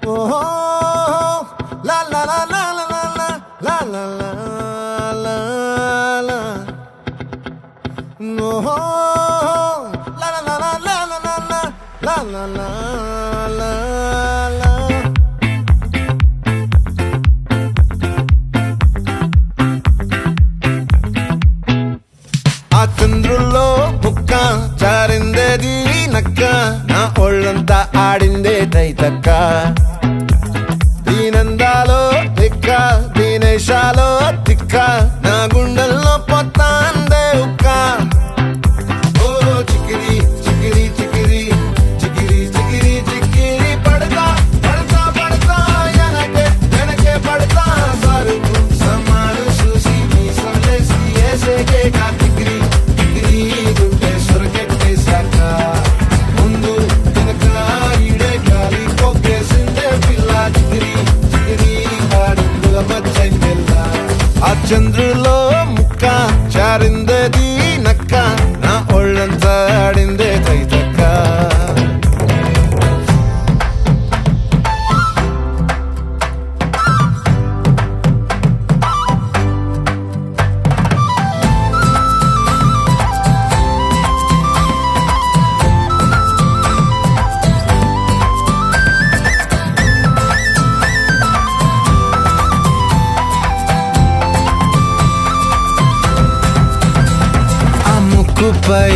Oh, la la la la la la la la la la la. No, la la la la la la la la la la la la. ఆ చంద్రుల్లో బుక్క జారిందేది నక్క నా ఒళ్ళంతా ఆడిందే తైతక్క దీనందాలో తిక్క దీనేశాలో తిక్క నా గుండెల్లో పొత్తాందే ఉక్క ఓ చికిరి చికిరి చికిరి చికిరి చికిరి చికిరి పడతా పడతా పడతా ఎనకే ఎనకే పడతా సరుకు సమాను చూసి మీ సందేశి ఏసేకే కా చికిరి చికిరి గుండె సొరకెట్టేశాక ముందు వెనక ఈడే గాలి కొక్కేసిందే పిల్ల చికిరి చికిరి ఆడుగుల మచ్చందెల్ల ఆ చంద్రులో ముక్క చారిందది నక్క నా ఒళ్ళంతా ఆడిందే తైతక్క ఆ ముక్కుపై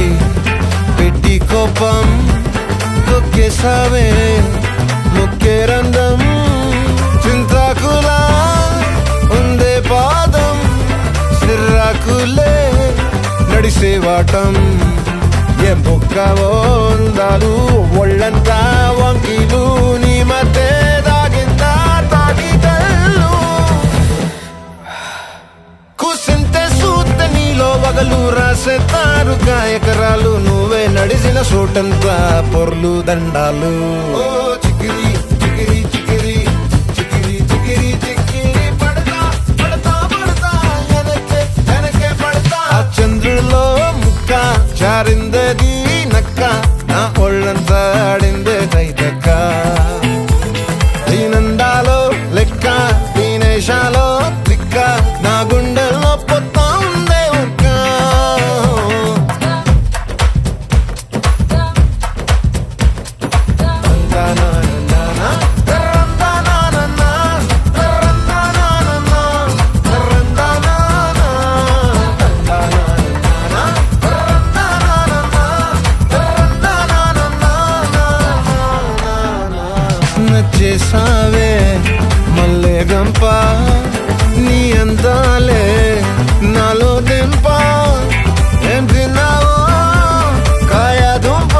పెట్టి కోపం తొక్కేసావే ముక్కే రంధ్రం చింతాకులా ఉందే పాదం సిర్రాకులే నడిసేవాటం ఏ బొక్కవో అందాలు ఒళ్ళంతా వంకీలు నీ మధ్య దాగిందా తాగిదళ్ళు కూసింతే సూత్తే నీలో వగలు రాసేతారు గాయకరాలు నువ్వే నడిసిన చోటంతా పొర్లు దండాలు ఓ చికిరి చికిరి చికిరి చికిరి చికిరి చికిరి పడతా పడతా పడతా ఎనకే ఎనకే పడతా ఆ చంద్రులో ముక్క చారిందది నక్క నా ఒళ్ళంతా ఆడిందే తైతక్క దీనందాలో లెక్క దీనేశాలో తిక్క నా గుండెల్లో పొత్తా ఉందే ఉక్క నచ్చేసావే మల్లె గంప నీ అందాలే నాలో దింప ఏం తిన్నావో కాయ దుంప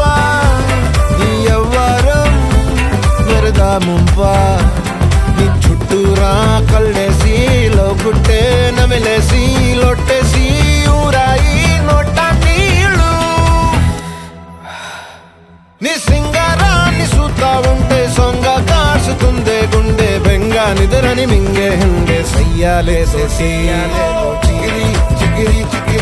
నీ ఎవ్వరం వరదా ముంప నీ చుట్టూరా కళ్ళేసి లోగుట్టే నమిలేసి లొట్టేసి ఊరాయి నోట నీళ్ళు నీ సింగారాన్ని చూస్తా ఉంటే సొంగ కాసుతుందే గుండె బెంగ నిద్రని మింగే హండే సయ్యాలే చికిరి చికిరి చికిరి